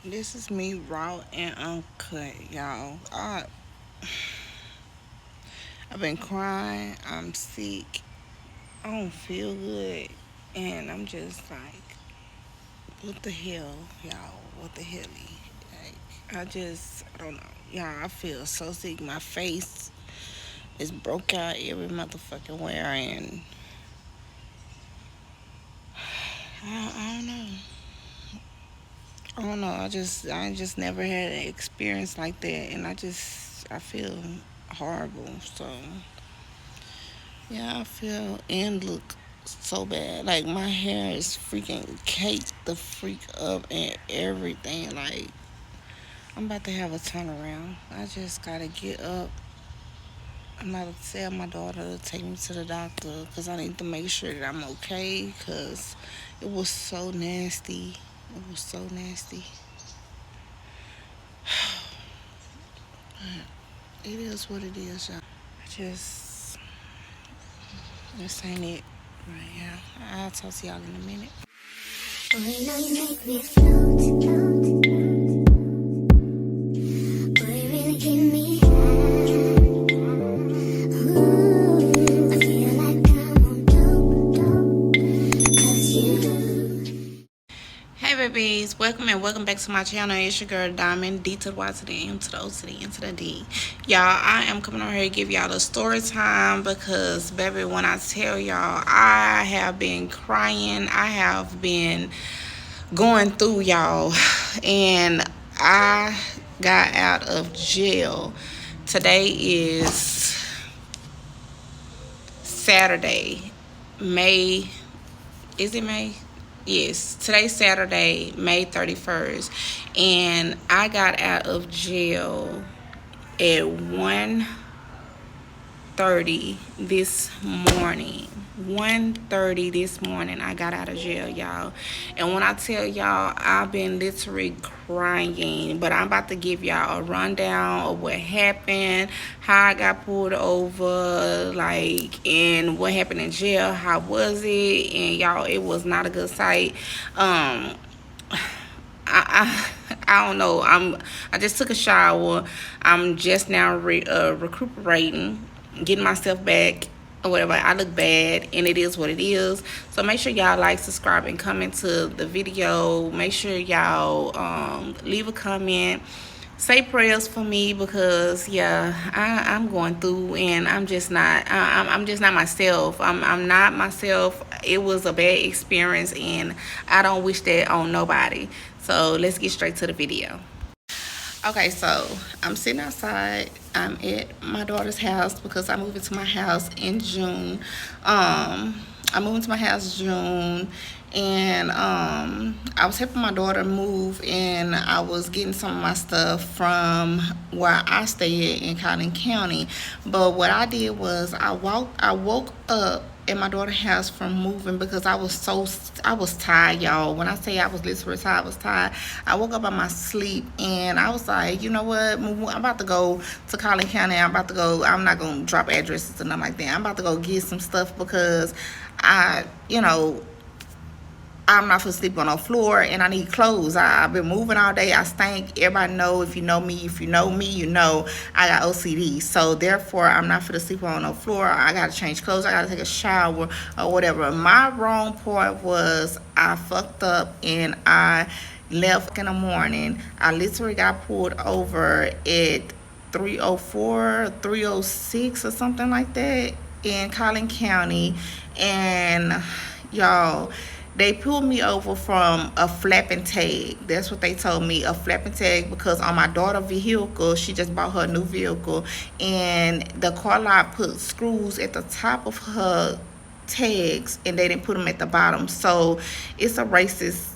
This is me raw and uncut, y'all. I've been crying. I'm sick. I don't feel good. And I'm just like, what the hell, y'all? What the hell? I don't know. Y'all, I feel so sick. My face is broke out every motherfucking where. And I don't know. I don't know. I just never had an experience like that. And I feel horrible. So, yeah, I feel and look so bad. Like my hair is freaking caked the freak up and everything. Like I'm about to have a turnaround. I just gotta get up. I'm about to tell my daughter to take me to the doctor because I need to make sure that I'm okay. Because it was so nasty. It was so nasty. It is what it is, y'all. Just this ain't it right here. I'll talk to y'all in a minute. Boy, now you make me float, float. Boy, you really give me high. Ooh, I feel like I'm on dope, dope. 'Cause you. Hey babies, welcome and welcome back to my channel. It's your girl Diamond, D to the Y to the M to the O to the N to the D. Y'all, I am coming on here to give y'all a story time because baby, when I tell y'all, I have been crying. I have been going through, y'all, and I got out of jail. Today is Saturday, May. Is it May? Yes, today's Saturday, May 31st, and I got out of jail at 1:30 this morning. 1:30 this morning I got out of jail, y'all. And when I tell y'all, I've been literally crying, but I'm about to give y'all a rundown of what happened, how I got pulled over, like, and what happened in jail, how was it. And y'all, it was not a good sight. I don't know. I just took a shower. I'm just now recuperating, getting myself back or whatever. I look bad, and it is what it is. So make sure y'all like, subscribe, and comment to the video. Make sure y'all leave a comment. Say prayers for me because yeah, I'm going through and I'm just not. I'm just not myself. I'm not myself. It was a bad experience and I don't wish that on nobody. So let's get straight to the video. Okay, so I'm sitting outside. I'm at my daughter's house because I moved into my house in June. I moved into my house June, and I was helping my daughter move, and I was getting some of my stuff from where I stay in Collin County. But what I did was I woke up at my daughter's house from moving because I was tired, y'all. When I say I was literally tired, I was tired. I woke up out my sleep and I was like, you know what? I'm about to go to Collin County. I'm not gonna drop addresses and nothing like that. I'm about to go get some stuff because I, you know, I'm not for sleep on no floor and I need clothes. I've been moving all day. I stink. Everybody know, if you know me, you know I got OCD. So therefore I'm not for to sleep on no floor. I gotta change clothes. I gotta take a shower or whatever. My wrong part was I fucked up and I left in the morning. I literally got pulled over at 304, 306 or something like that in Collin County. And y'all, they pulled me over from a flapping tag. That's what they told me, a flapping tag, because on my daughter's vehicle, she just bought her new vehicle, and the car lot put screws at the top of her tags and they didn't put them at the bottom. So it's a racist,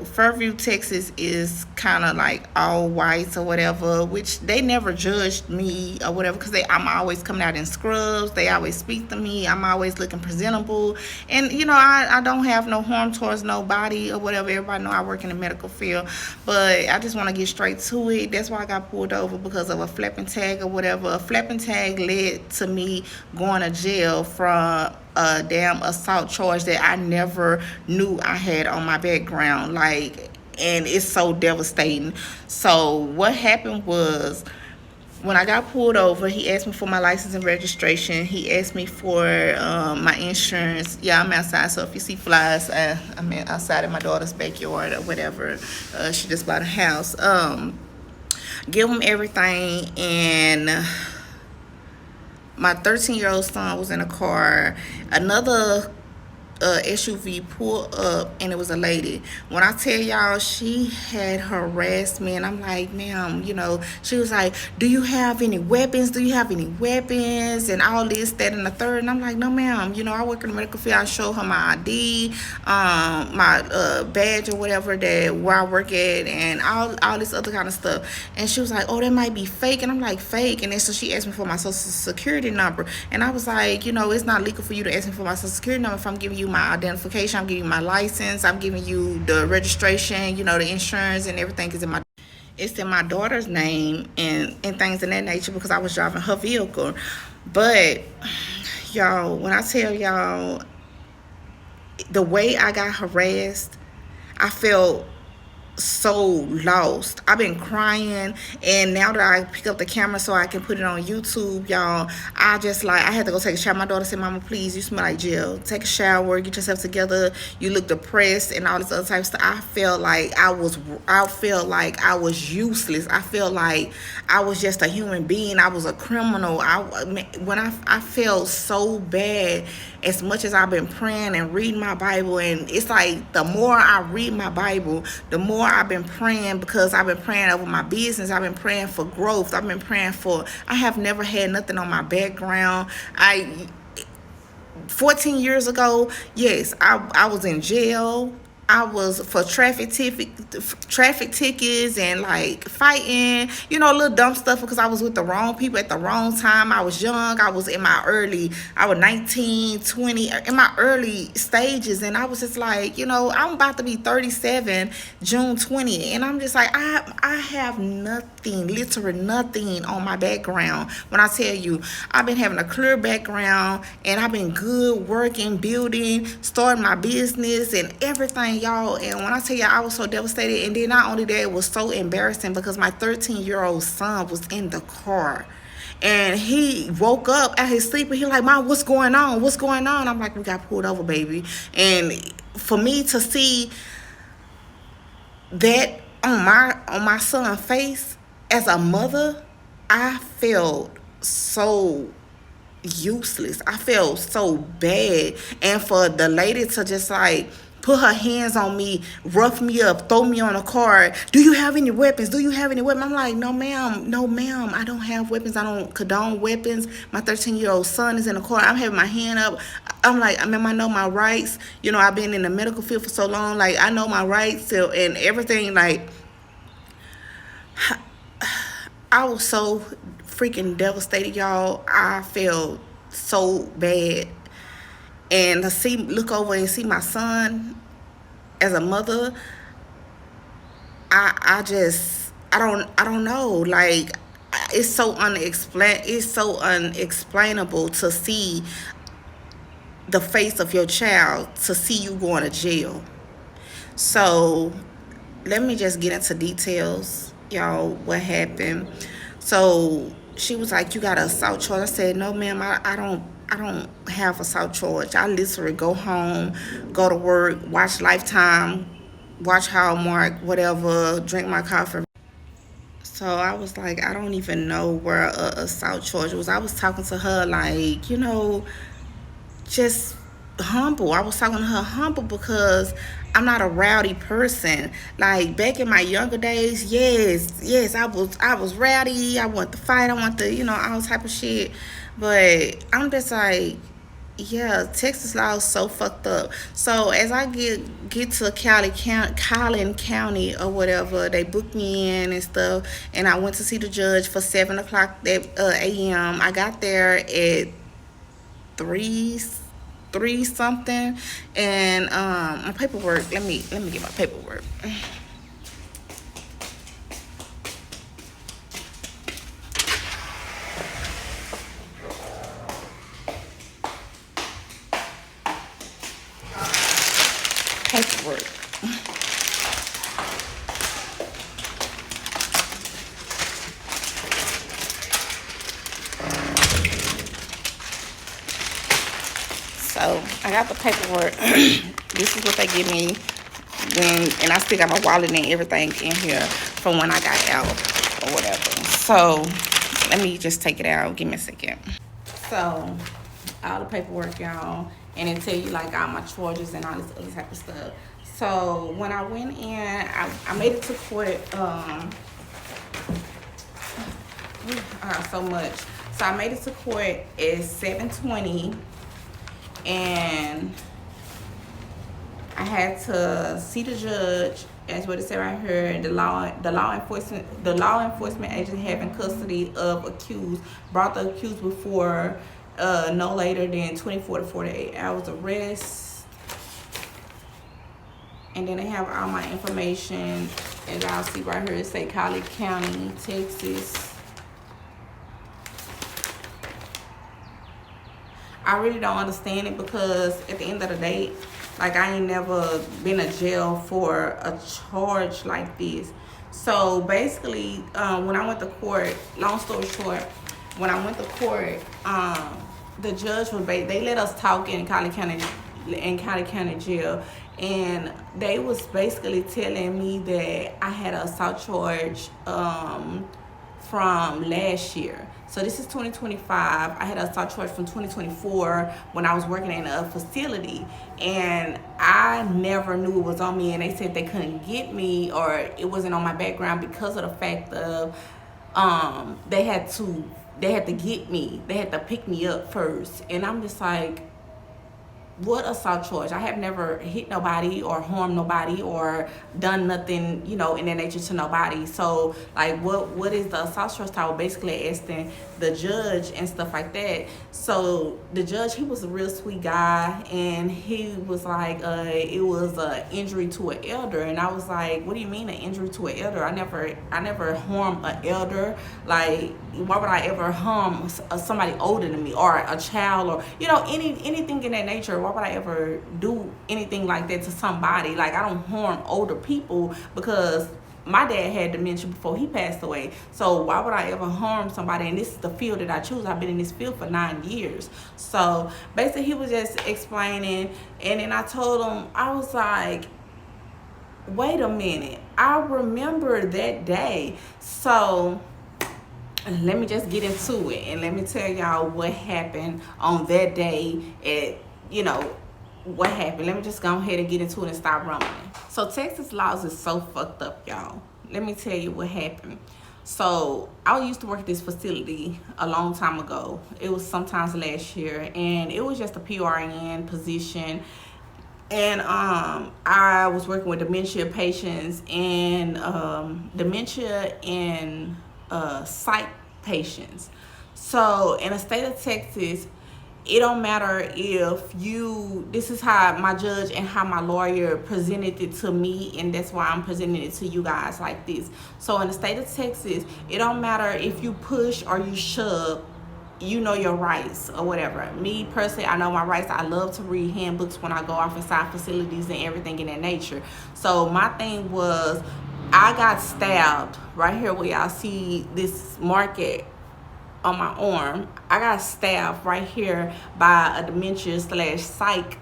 Fairview, Texas is kind of like all whites or whatever, which they never judged me or whatever because I'm always coming out in scrubs. They always speak to me. I'm always looking presentable. And I don't have no harm towards nobody or whatever. Everybody know I work in the medical field, but I just want to get straight to it. That's why I got pulled over, because of a flapping tag or whatever. A flapping tag led to me going to jail from a damn assault charge that I never knew I had on my background. Like, and it's so devastating. So what happened was, when I got pulled over, he asked me for my license and registration. He asked me for my insurance. Yeah, I'm outside, so if you see flies, I'm outside in my daughter's backyard or whatever. She just bought a house. Give him everything, and my 13-year-old son was in a car. Another SUV pulled up, and it was a lady. When I tell y'all, she had harassed me, and I'm like, ma'am, she was like, do you have any weapons? Do you have any weapons? And all this, that, and the third. And I'm like, no, ma'am. I work in the medical field. I showed her my ID, my badge or whatever, that where I work at, and all this other kind of stuff. And she was like, oh, that might be fake. And I'm like, fake? And then so she asked me for my social security number. And I was like, it's not legal for you to ask me for my social security number if I'm giving you my identification, I'm giving you my license, I'm giving you the registration, the insurance and everything is it's in my daughter's name and things of that nature, because I was driving her vehicle. But y'all, when I tell y'all the way I got harassed, I felt so lost. I've been crying, and now that I pick up the camera so I can put it on YouTube, y'all, I had to go take a shower. My daughter said, mama, please, you smell like jail. Take a shower, get yourself together. You look depressed and all this other type of stuff. I felt like I was useless. I felt like I was just a human being. I was a criminal. I felt so bad, as much as I've been praying and reading my Bible, and it's like the more I read my Bible, the more I've been praying, because I've been praying over my business. I've been praying for growth. I've been praying I have never had nothing on my background. 14 years ago, yes, I was in jail. I was for traffic tickets and like fighting, little dumb stuff, because I was with the wrong people at the wrong time. I was young. I was 19, 20, in my early stages. And I was just like, I'm about to be 37 June 20th. And I'm just like, I have nothing, literally nothing on my background. When I tell you, I've been having a clear background, and I've been good working, building, starting my business and everything, y'all. And when I tell y'all, I was so devastated. And then not only that, it was so embarrassing, because my 13-year-old son was in the car, and he woke up out his sleep, and he like, Mom, what's going on? What's going on? I'm like, we got pulled over, baby. And for me to see that on my son's face as a mother, I felt so useless. I felt so bad. And for the lady to just like put her hands on me, rough me up, throw me on a car. Do you have any weapons? Do you have any weapons? I'm like, no, ma'am. No, ma'am. I don't have weapons. I don't condone weapons. My 13-year-old son is in the car. I'm having my hand up. I'm like, I know my rights. I've been in the medical field for so long. Like, I know my rights and everything. Like, I was so freaking devastated, y'all. I felt so bad. And to look over and see my son as a mother, I don't know. Like, it's so unexplainable to see the face of your child, to see you going to jail. So let me just get into details, y'all, what happened. So she was like, you got an assault charge? I said, no, ma'am, I don't have assault charge. I literally go home, go to work, watch Lifetime, watch Hallmark, whatever, drink my coffee. So I was like, I don't even know where a assault charge was. I was talking to her like, just humble. I was talking to her humble, because I'm not a rowdy person. Like, back in my younger days, yes, I was rowdy. I want to fight. I want to, all type of shit. But I'm just like, yeah, Texas law is so fucked up. So as I get to Collin County or whatever, they booked me in and stuff, and I went to see the judge for 7:00 a.m. I got there at 3 something, and my paperwork. Let me get my paperwork. Paperwork. I got the paperwork. This is what they give me and I still got my wallet and everything in here from when I got out or whatever. So let me just take it out. Give me a second. So all the paperwork, y'all, and it tell you like all my charges and all this other type of stuff. So when I went in, I made it to court. I got so much. So I made it to court at 7:20, and I had to see the judge. That's what it said right here. The law enforcement agent having custody of accused brought the accused before no later than 24 to 48 hours arrest. And then they have all my information, as y'all see right here. It say College County, Texas. I really don't understand it because at the end of the day, like, I ain't never been in jail for a charge like this. So basically, when I went to court, long story short, when I went to court, the judge was they let us talk in College County jail, and they was basically telling me that I had an assault charge from last year. So this is 2025. I had a assault charge from 2024 when I was working in a facility, and I never knew it was on me, and they said they couldn't get me, or it wasn't on my background because of the fact of they had to get me. They had to pick me up first. And I'm just like, what assault charge? I have never hit nobody or harmed nobody or done nothing, you know, in that nature to nobody. So like, what is the assault charge? I was basically asking the judge and stuff like that. So the judge, he was a real sweet guy, and he was like, it was an injury to an elder. And I was like, what do you mean an injury to an elder? I never harmed an elder. Like, why would I ever harm somebody older than me or a child, or, you know, anything in that nature? Why would I ever do anything like that to somebody? Like, I don't harm older people because my dad had dementia before he passed away. So why would I ever harm somebody? And this is the field that I choose. I've been in this field for 9 years. So basically, he was just explaining, and then I told him, I was like, wait a minute, I remember that day. So let me just get into it, and let me tell y'all what happened on that day. What happened. Let me just go ahead and get into it and stop rumbling. So Texas laws is so fucked up, y'all. Let me tell you what happened. So I used to work at this facility a long time ago. It was sometimes last year, and it was just a PRN position. And I was working with dementia patients and dementia and psych patients. So in the state of Texas, it don't matter if this is how my judge and how my lawyer presented it to me, and that's why I'm presenting it to you guys like this. So in the state of Texas, it don't matter if you push or you shove, you know your rights or whatever. Me personally, I know my rights. I love to read handbooks when I go off inside facilities and everything in that nature. So my thing was, I got stabbed right here where y'all see this market on my arm. I got stabbed right here by a dementia/psych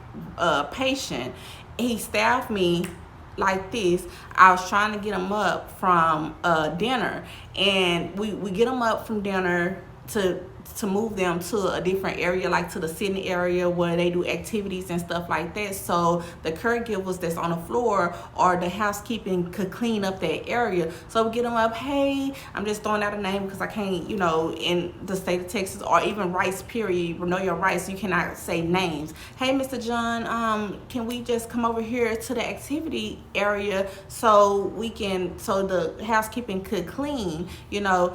patient. He stabbed me like this. I was trying to get him up from dinner, and we get him up from dinner to move them to a different area, like to the sitting area where they do activities and stuff like that, so the caregivers that's on the floor or the housekeeping could clean up that area. So we get them up. Hey, I'm just throwing out a name because I can't, you know, in the state of Texas, or even rights period, you know your rights, you cannot say names. Hey, Mr. John, can we just come over here to the activity area so the housekeeping could clean, you know.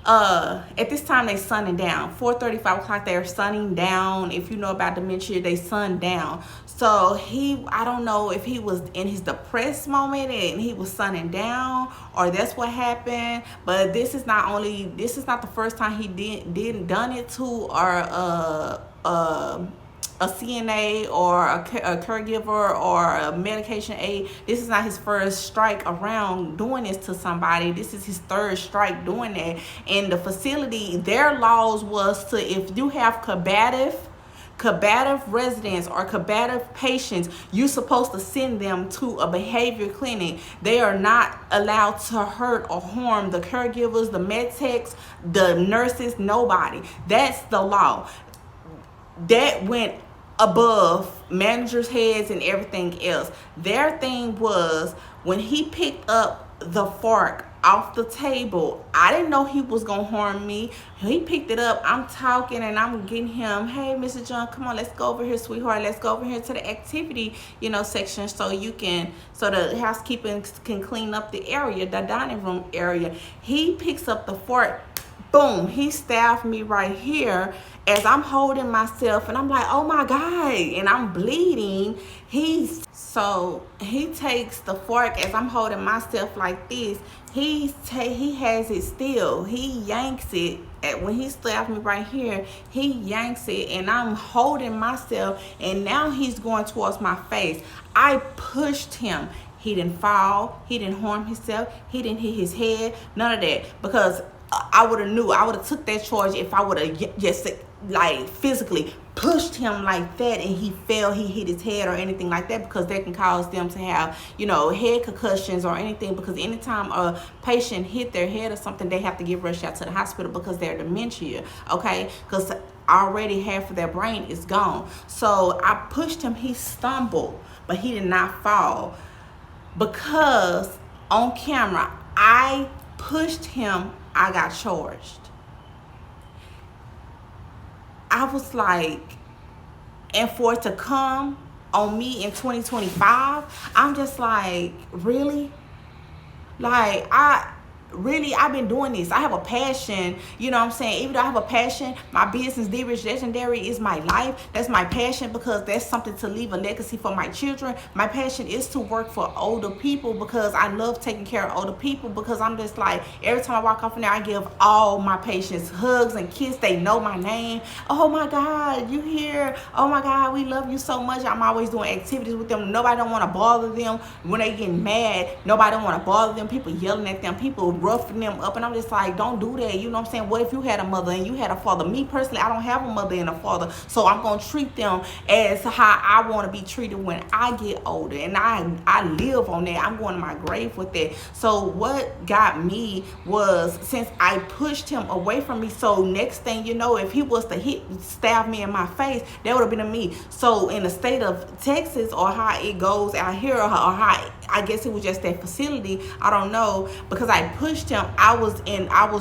At this time, they sunning down. 4:30, 5 o'clock, they're sunning down. If you know about dementia, they sun down. So I don't know if he was in his depressed moment and he was sunning down, or that's what happened. But this is not the first time he done it to, or a CNA or a caregiver or a medication aid. This is not his first strike around doing this to somebody. This is his third strike doing that. And the facility, their laws was to, if you have combative combative residents or combative patients, you're supposed to send them to a behavior clinic. They are not allowed to hurt or harm the caregivers, the med techs, the nurses, nobody. That's the law. That went above managers' heads and everything else. Their thing was, when he picked up the fork off the table, I didn't know he was gonna harm me. He picked it up, I'm talking and I'm getting him, hey Mr. John, come on, let's go over here, sweetheart, let's go over here to the activity, section, so the housekeeping can clean up the area, the dining room area. He picks up the fork, boom, he stabbed me right here as I'm holding myself, and I'm like, oh my God, and I'm bleeding. He takes the fork as I'm holding myself like this. He has it still. He yanks it. When he stabbed me right here, he yanks it, and I'm holding myself, and now he's going towards my face. I pushed him. He didn't fall. He didn't harm himself. He didn't hit his head. None of that, because I would have took that charge if I would have just physically pushed him like that and he fell, he hit his head or anything like that, because that can cause them to have head concussions or anything, because anytime a patient hit their head or something, they have to get rushed out to the hospital because they're dementia, okay, because already half of their brain is gone. So I pushed him, he stumbled, but he did not fall, because on camera I pushed him, I got charged. I was like, and for it to come on me in 2025, I'm just like, really? I've been doing this. I have a passion, you know what I'm saying? Even though I have a passion, my business, The Rich Legendary, is my life. That's my passion, because that's something to leave a legacy for my children. My passion is to work for older people, because I love taking care of older people, because I'm just like, every time I walk off in there, I give all my patients hugs and kisses. They know my name. Oh my God, you here? Oh my God, we love you so much. I'm always doing activities with them. Nobody don't want to bother them when they get mad. Nobody don't want to bother them. People yelling at them. People roughing them up, and I'm just like, don't do that. You know what I'm saying? What if you had a mother and you had a father? Me personally, I don't have a mother and a father, so I'm gonna treat them as how I want to be treated when I get older, and I live on that. I'm going to my grave with that. So what got me was, since I pushed him away from me, so next thing you know, if he was to stab me in my face, that would have been me. So in the state of Texas, or how it goes out here, or how I guess it was just that facility, I don't know, because I pushed him, I was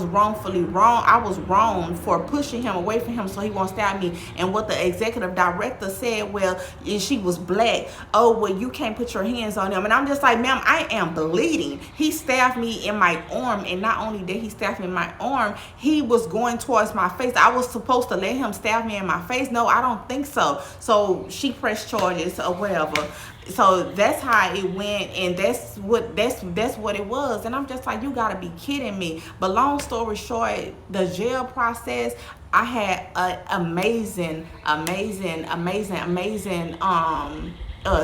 wrongfully wrong. I was wrong for pushing him away from him so he won't stab me. And what the executive director said, well, she was black. Oh, well, you can't put your hands on him. And I'm just like, ma'am, I am bleeding. He stabbed me in my arm, and not only did he stab me in my arm, he was going towards my face. I was supposed to let him stab me in my face? No, I don't think so. So she pressed charges or whatever. So that's how it went, and that's what it was. And I'm just like, you gotta be kidding me. But long story short, the jail process, I had an amazing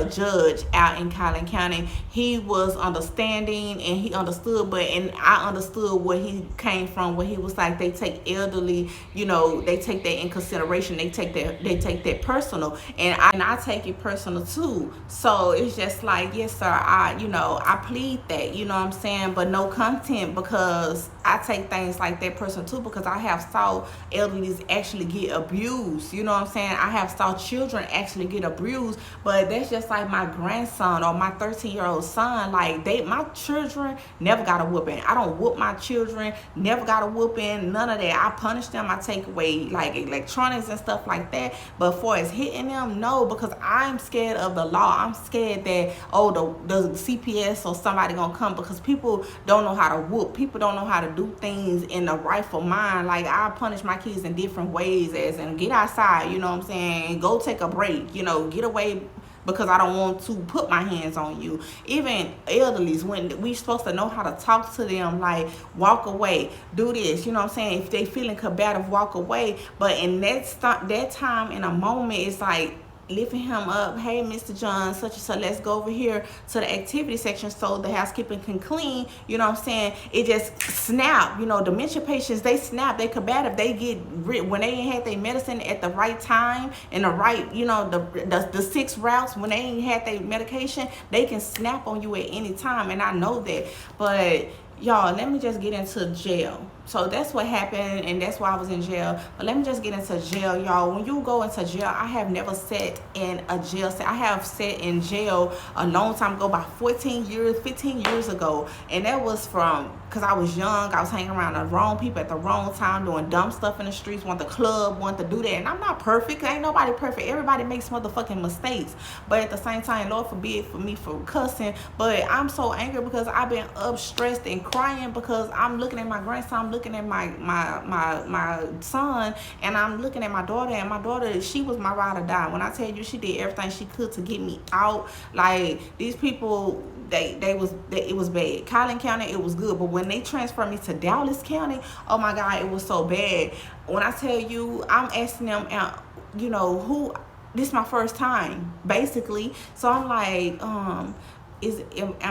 judge out in Collin County. He was understanding, and he understood, and I understood where he came from, where he was like, they take elderly, they take that in consideration. They take that personal, and I take it personal too. So it's just like, yes sir, I plead that, you know what I'm saying, but no content, because I take things like that personal too, because I have saw elderlies actually get abused, you know what I'm saying? I have saw children actually get abused, but that's just like my grandson or my 13-year-old son. Like, my children never got a whooping. I don't whoop my children, never got a whooping, none of that. I punish them, I take away like electronics and stuff like that. But for as hitting them, no, because I'm scared of the law. I'm scared that, the CPS or somebody gonna come, because people don't know how to whoop. People don't know how to do things in the rightful mind. Like, I punish my kids in different ways, as in get outside, you know what I'm saying, go take a break, get away, because I don't want to put my hands on you. Even elderlies, when we supposed to know how to talk to them, like, walk away, do this, you know what I'm saying? If they feeling combative, walk away. But in that time, in a moment, it's like, lifting him up. Hey, Mr. John, such and such, let's go over here to the activity section so the housekeeping can clean. You know what I'm saying? It just snap. You know, dementia patients, they snap, they combative, they get when they ain't had their medicine at the right time and the right, you know, the 6 routes, when they ain't had their medication, they can snap on you at any time. And I know that. But y'all, let me just get into jail. So that's what happened, and that's why I was in jail. But let me just get into jail, y'all. When you go into jail, I have never sat in a jail cell. I have sat in jail a long time ago, about 14 years, 15 years ago. And that was from, because I was young, I was hanging around the wrong people at the wrong time, doing dumb stuff in the streets, want the club, want to do that. And I'm not perfect. Ain't nobody perfect. Everybody makes motherfucking mistakes. But at the same time, Lord forbid for me for cussing. But I'm so angry because I've been up, stressed, and crying because I'm looking at my grandson, I'm looking at my son, and I'm looking at my daughter, and my daughter, she was my ride or die. When I tell you, she did everything she could to get me out. Like, these people, it was bad. Collin County, it was good, but when they transferred me to Dallas County, oh my God, it was so bad. When I tell you, I'm asking them out, you know, who, this is my first time basically, so I'm like, am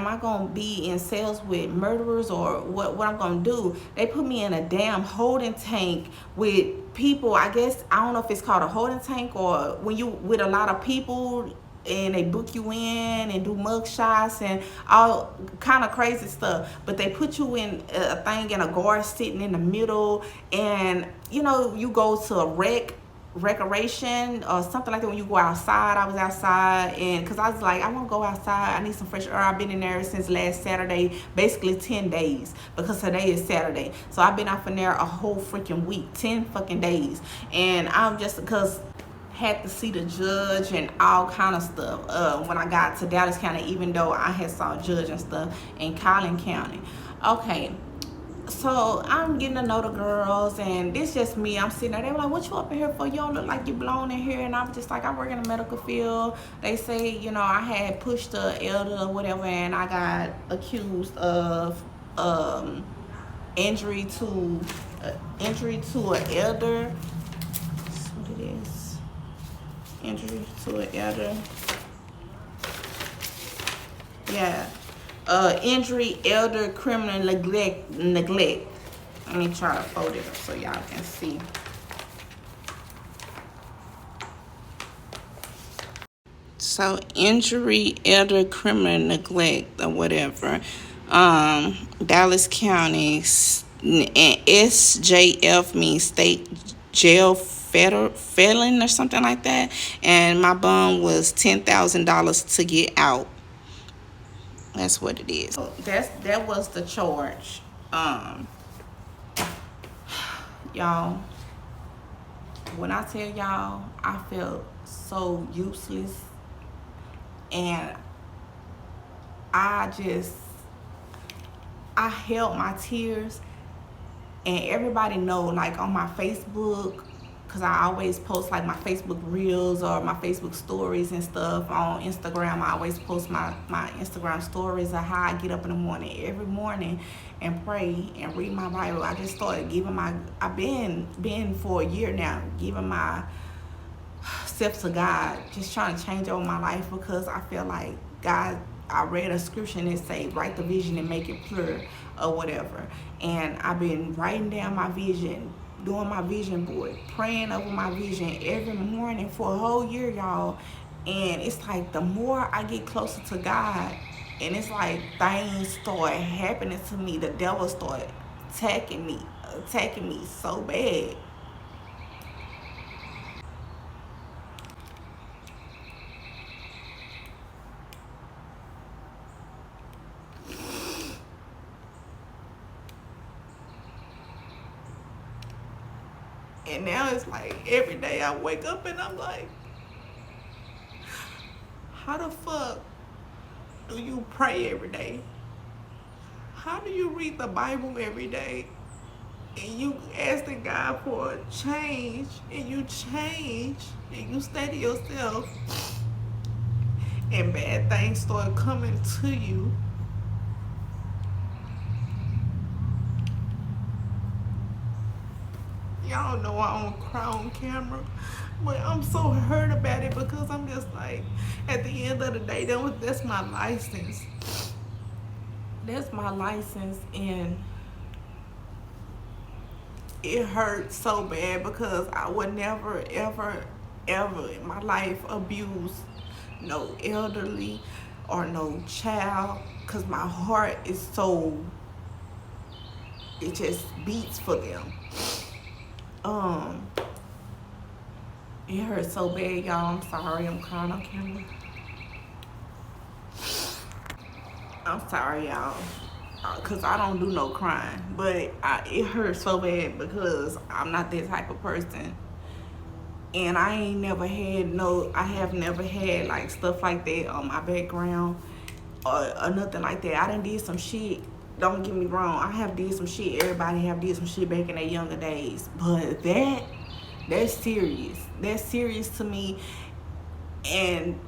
I gonna be in cells with murderers, or what I'm gonna do? They put me in a damn holding tank with people. I guess, I don't know if it's called a holding tank, or when you with a lot of people and they book you in and do mug shots and all kind of crazy stuff. But they put you in a thing, and a guard sitting in the middle, and you know, you go to a recreation or something like that. When you go outside, I was outside, and because I was like, I want to go outside, I need some fresh air. I've been in there since last Saturday, basically 10 days, because today is Saturday. So I've been out in there a whole freaking week, 10 fucking days. And I'm just, because had to see the judge and all kind of stuff when I got to Dallas County, even though I had saw a judge and stuff in Collin County. Okay, so I'm getting to know the girls, and it's just me. I'm sitting there, they were like, what you up in here for? You don't look like you blown in here. And I'm just like, I work in the medical field. They say, you know, I had pushed the elder or whatever, and I got accused of injury to an elder. That's what it is. Injury to an elder. Yeah. Injury, elder, criminal neglect. Let me try to fold it up so y'all can see. So injury, elder, criminal neglect, or whatever. Dallas County, and SJF means state jail felon or something like that. And my bond was $10,000 to get out. That's what it is. So that was the charge. Y'all, when I tell y'all, I felt so useless, and I held my tears. And everybody know, like on my Facebook, because I always post like my Facebook reels or my Facebook stories and stuff on Instagram. I always post my Instagram stories of how I get up in the morning, every morning, and pray and read my Bible. I just started giving I've been for a year now, giving my self to God, just trying to change over my life, because I feel like God, I read a scripture and it say, write the vision and make it pure or whatever. And I've been writing down my vision, doing my vision board, praying over my vision every morning for a whole year, y'all. And it's like, the more I get closer to God, and it's like things start happening to me, the devil started attacking me so bad. And now it's like every day I wake up and I'm like, how the fuck do you pray every day? How do you read the Bible every day? And you asking God for a change, and you change, and you steady yourself, and bad things start coming to you. Y'all know I don't cry on camera, But I'm so hurt about it because I'm just like, at the end of the day, that's my license. That's my license, and it hurts so bad because I would never, ever, ever in my life abuse no elderly or no child, because my heart is so, it just beats for them. Um, it hurts so bad, y'all. I'm sorry, I'm crying on camera. I'm sorry, y'all, because I don't do no crying, but it hurts so bad because I'm not that type of person. And I have never had like stuff like that on my background or nothing like that. I done did some shit. Don't get me wrong. I have did some shit. Everybody have did some shit back in their younger days. But that's serious. That's serious to me. And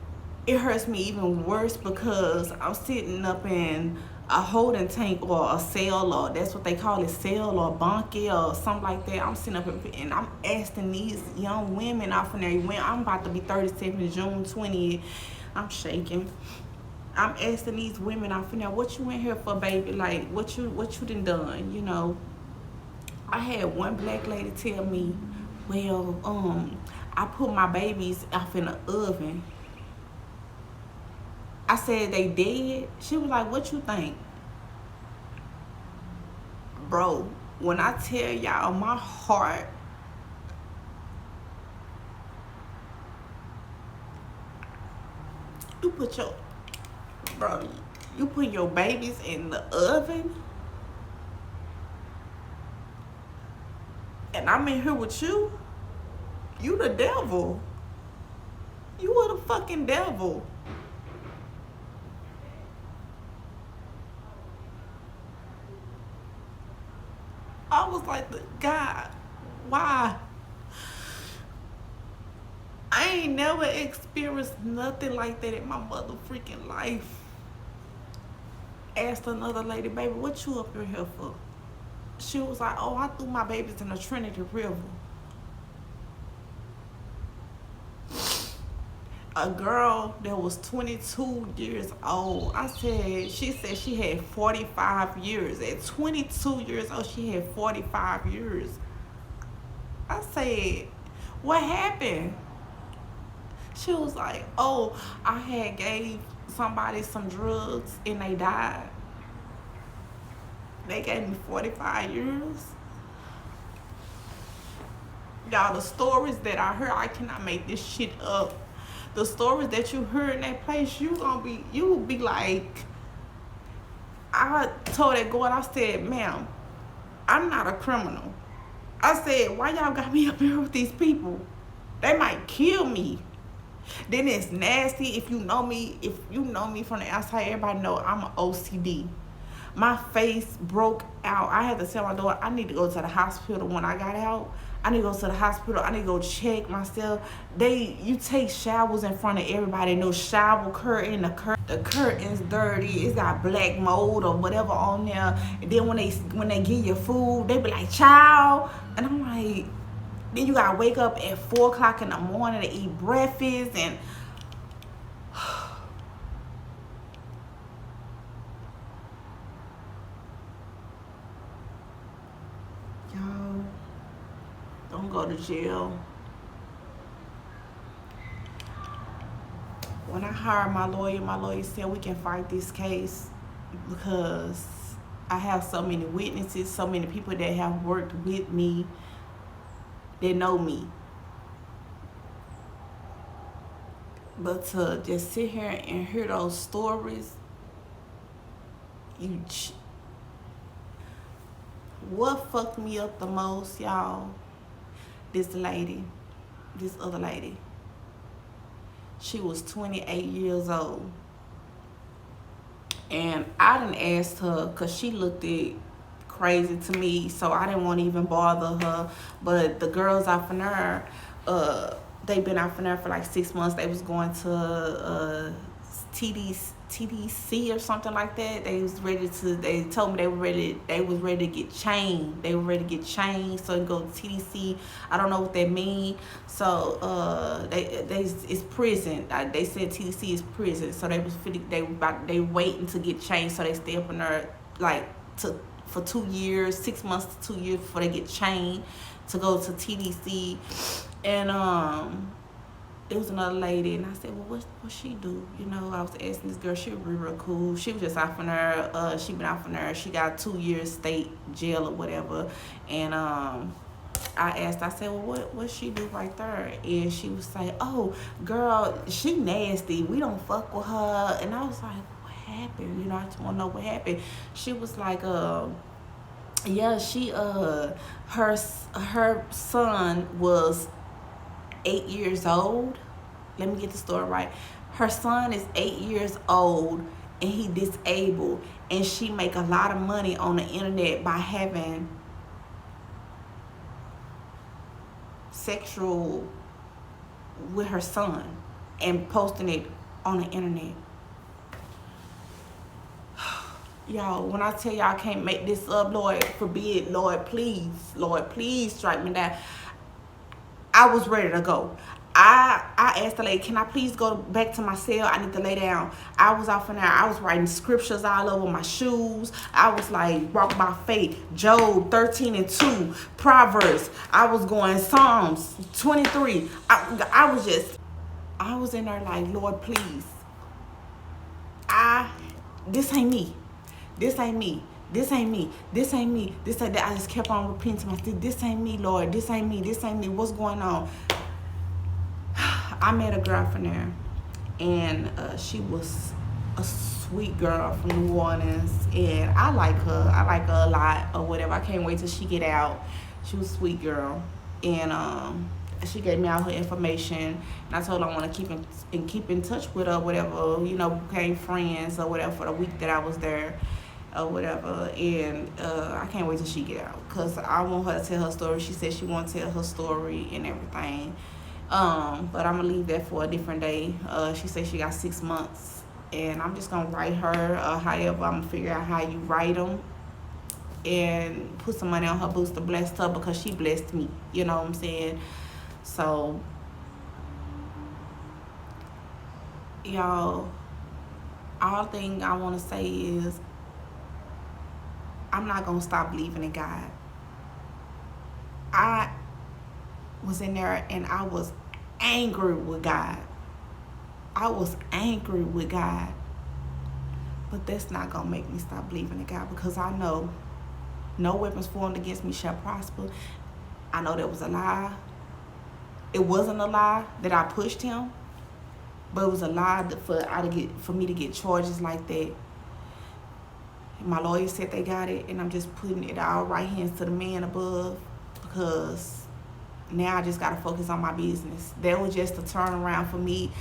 it hurts me even worse because I'm sitting up in a holding tank or a cell, or that's what they call it, cell or bunkie or something like that. I'm sitting up and I'm asking these young women off in there. When I'm about to be 37 June 20th, I'm shaking. I'm asking these women off in there, what you in here for, baby? Like, what you done, you know? I had one black lady tell me, well, I put my babies off in the oven. I said, they dead? She was like, what you think? Bro, when I tell y'all, my heart, you put your babies in the oven? And I'm in here with you? You the devil. You are the fucking devil. I was like, God, why? I ain't never experienced nothing like that in my mother freaking life. Asked another lady, baby, what you up in here for? She was like, oh, I threw my babies in the Trinity River. A girl that was 22 years old. She said she had 45 years. At 22 years old, she had 45 years. I said, what happened? She was like, oh, I had gave somebody some drugs and they died. They gave me 45 years. Y'all, the stories that I heard, I cannot make this shit up. The stories that you heard in that place, you will be like, I told that girl, I said, ma'am, I'm not a criminal. I said, why y'all got me up here with these people? They might kill me. Then it's nasty. If you know me from the outside, everybody know I'm an OCD. My face broke out. I had to tell my daughter, I need to go to the hospital when I got out. I need to go to the hospital. I need to go check myself. You take showers in front of everybody. No shower curtain. The curtain's dirty. It's got black mold or whatever on there. And then when they give you food, they be like, child. And I'm like, then you gotta wake up at 4 o'clock in the morning to eat breakfast and y'all, don't go to jail. When I hired my lawyer said we can fight this case because I have so many witnesses, so many people that have worked with me, that know me. But to just sit here and hear those stories, what fucked me up the most, y'all, this other lady, she was 28 years old. And I done asked her, because she looked crazy to me, so I didn't want to even bother her. But the girls out from there, they've been out from there for like 6 months. They was going to TDC or something like that. They was ready to. They told me they were ready. They was ready to get chained. They were ready to get chained. So go to TDC. I don't know what that mean. So it's prison. They said TDC is prison. So they was they waiting to get chained. So they stay up in there like for 2 years, 6 months to 2 years before they get chained to go to TDC. And it was another lady, and I said, well, what she do? You know, I was asking this girl. She was real cool. She was just out from there. She been out from there. She got 2 years state jail or whatever. And I asked, I said, well, what she do right there? And she was like, oh, girl, she nasty. We don't fuck with her. And I was like, what happened? You know, I just want to know what happened. She was like, yeah, she her son was 8 years old. Let me get the story right. Her son is 8 years old and he disabled, and she make a lot of money on the internet by having sexual with her son and posting it on the internet. Y'all, when I tell y'all I can't make this up, Lord forbid, Lord please strike me down. I was ready to go. I asked the lady, can I please go back to my cell? I need to lay down. I was off in there. I was writing scriptures all over my shoes. I was like, walk by faith, Job 13:2, Proverbs. I was going Psalms 23. I was in there like, Lord, please. This ain't me. This ain't me. This ain't me. This ain't me. This ain't that. I just kept on repeating to myself, this ain't me, Lord. This ain't me. This ain't me. What's going on? I met a girl from there, and she was a sweet girl from New Orleans, and I like her. I like her a lot or whatever. I can't wait till she get out. She was a sweet girl, and she gave me all her information, and I told her I want to keep in touch with her, whatever. You know, became friends or whatever for the week that I was there. Or whatever, and I can't wait till she get out, because I want her to tell her story. She said she want to tell her story and everything, but I'm gonna leave that for a different day. She said she got 6 months, and I'm just gonna write her, however I'm gonna figure out how you write them and put some money on her boots to bless her, because she blessed me, you know what I'm saying? So y'all, all thing I want to say is I'm not going to stop believing in God. I was in there and I was angry with God. I was angry with God. But that's not going to make me stop believing in God, because I know no weapons formed against me shall prosper. I know that was a lie. It wasn't a lie that I pushed him, but it was a lie for me to get charges like that. My lawyer said they got it, and I'm just putting it all right hands to the man above, because now I just got to focus on my business. That was just a turnaround for me,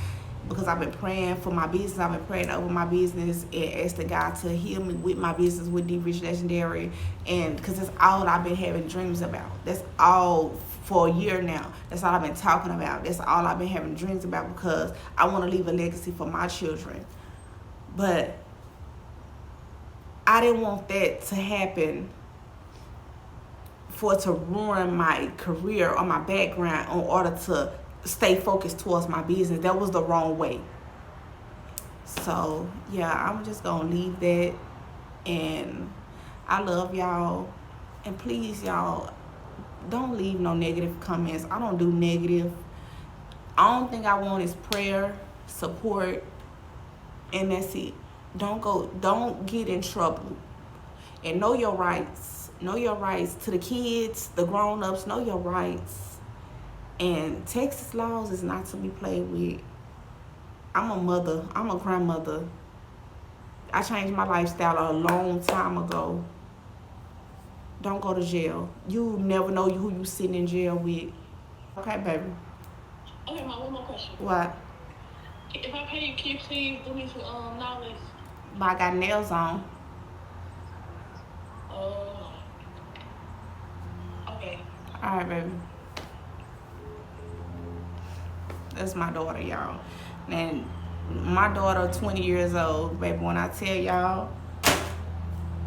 because I've been praying for my business. I've been praying over my business and asking God to heal me with my business with D Rich Legendary, and because that's all I've been having dreams about. That's all for a year now. That's all I've been talking about. That's all I've been having dreams about, because I want to leave a legacy for my children. But I didn't want that to happen, for it to ruin my career or my background in order to stay focused towards my business. That was the wrong way. So yeah, I'm just gonna leave that, and I love y'all, and please y'all, don't leave no negative comments. I don't do negative. The only thing I want is prayer, support, and that's it. Don't get in trouble, and know your rights. Know your rights. To the kids, the grown-ups, know your rights. And Texas laws is not to be played with. I'm a mother. I'm a grandmother. I changed my lifestyle a long time ago. Don't go to jail. You never know who you sitting in jail with. Okay, baby. Okay, Mom, one more question. What? If I pay you, can you please do me some knowledge? But I got nails on. Oh. Okay. All right, baby. That's my daughter, y'all. And My daughter 20 years old, baby. When I tell y'all,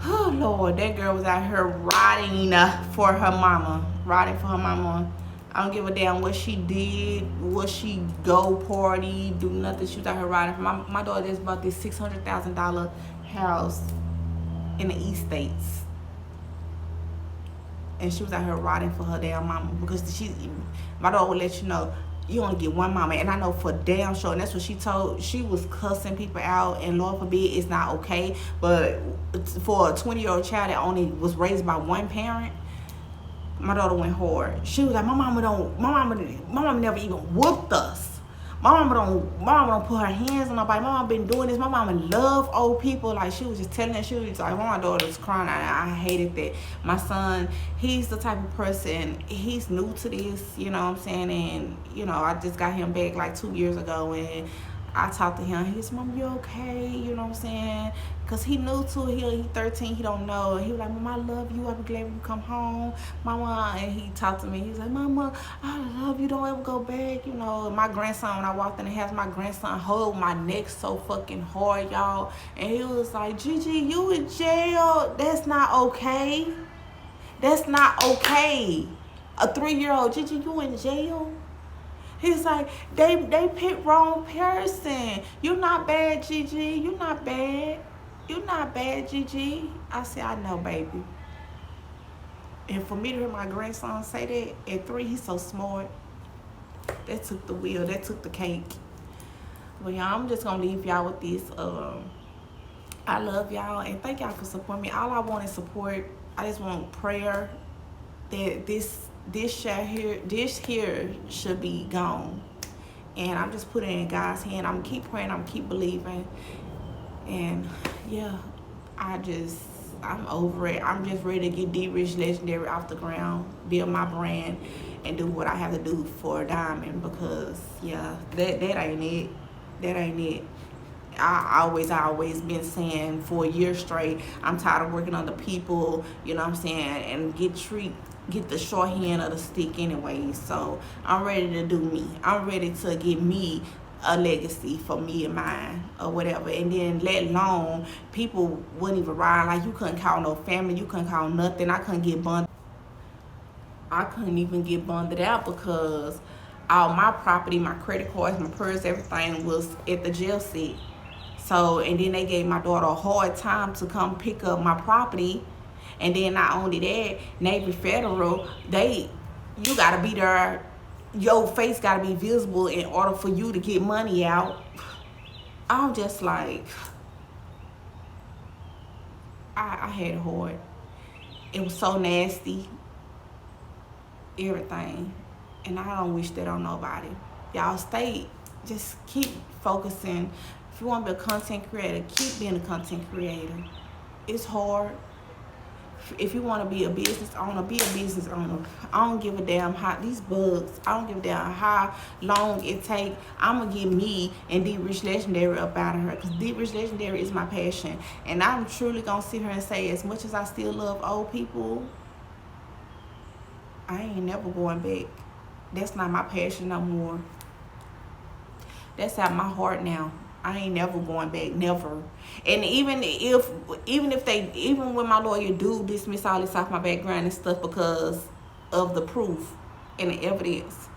oh Lord, that girl was out here riding for her mama. Riding for her mama. I don't give a damn what she did, what she go party, do nothing. She was out here riding for my daughter just bought this $600,000 house in the East States. And she was out here riding for her damn mama because my daughter would let you know, you only get one mama. And I know for damn sure, and that's what she told. She was cussing people out, and Lord forbid it's not okay. But for a 20-year-old child that only was raised by one parent, my daughter went hard. She was like, my mama never even whooped us. My mama don't put her hands on nobody. My mama been doing this. My mama love old people. Like, she was just telling her, she was like, my daughter was crying. I hated that. My son, he's the type of person, he's new to this, you know what I'm saying? And, you know, I just got him back like 2 years ago, and I talked to him. He said, Mom, you okay? You know what I'm saying? Because he new to it. He 13. He don't know. He was like, Mama, I love you. I'll be glad when you come home. Mama, and he talked to me. He was like, Mama, I love you. Don't ever go back. You know, my grandson, when I walked in the house, my grandson held my neck so fucking hard, y'all. And he was like, Gigi, you in jail? That's not okay. That's not okay. A 3-year-old, Gigi, you in jail? He's like, they picked wrong person. You not bad, Gigi. You not bad. You not bad, Gigi. I said, I know, baby. And for me to hear my grandson say that at 3, he's so smart. That took the wheel. That took the cake. Well, y'all, I'm just going to leave y'all with this. I love y'all, and thank y'all for supporting me. All I want is support. I just want prayer that this here should be gone. And I'm just putting it in God's hand. I'm keep praying. I'm keep believing. And yeah, I'm over it. I'm just ready to get D-Rich Legendary off the ground, build my brand, and do what I have to do for a diamond. Because yeah, that ain't it. That ain't it. I always been saying for a year straight, I'm tired of working on the people, you know what I'm saying, and get the short hand of the stick anyway. So I'm ready to do me. I'm ready to get me a legacy for me and mine or whatever. And then let alone people wouldn't even ride. Like, you couldn't call no family. You couldn't call nothing. I couldn't even get bonded out because all my property, my credit cards, my purse, everything was at the jail seat. So, and then they gave my daughter a hard time to come pick up my property. And then not only that, Navy Federal, you gotta be there. Your face gotta be visible in order for you to get money out. I'm just like, I had it hard. It was so nasty. Everything. And I don't wish that on nobody. Y'all just keep focusing. If you want to be a content creator, keep being a content creator. It's hard. If you want to be a business owner, be a business owner. I don't give a damn how these bugs, I don't give a damn how long it take. I'm going to get me and D-Rich Legendary up out of her, because D-Rich Legendary is my passion. And I'm truly going to sit here and say, as much as I still love old people, I ain't never going back. That's not my passion no more. That's out my heart now. I ain't never going back, never. And even when my lawyer do dismiss all this off my background and stuff because of the proof and the evidence,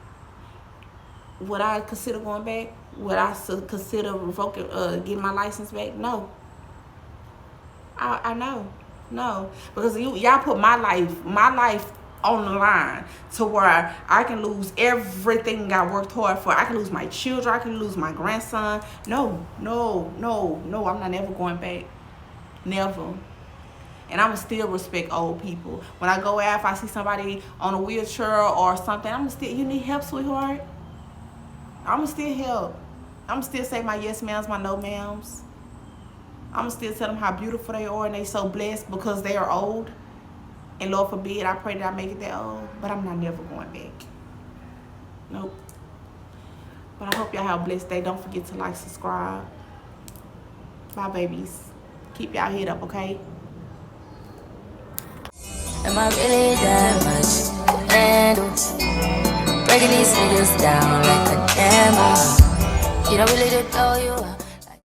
would I consider going back? Would I consider revoking, getting my license back? No. I know, no, because y'all put my life on the line to where I can lose everything I worked hard for. I can lose my children. I can lose my grandson. No, I'm not never going back. Never. And I'm going to still respect old people. When I go out, if I see somebody on a wheelchair or something, I'm going to still, you need help, sweetheart? I'm going to still help. I'm going to still say my yes ma'ams, my no ma'ams. I'm going to still tell them how beautiful they are and they so blessed because they are old. And Lord forbid, I pray that I make it that old. But I'm not never going back. Nope. But I hope y'all have a blessed day. Don't forget to like, subscribe. Bye, babies. Keep y'all head up, okay? Am I really that much to handle? Breaking these niggas down like a camel. You don't really to know you are.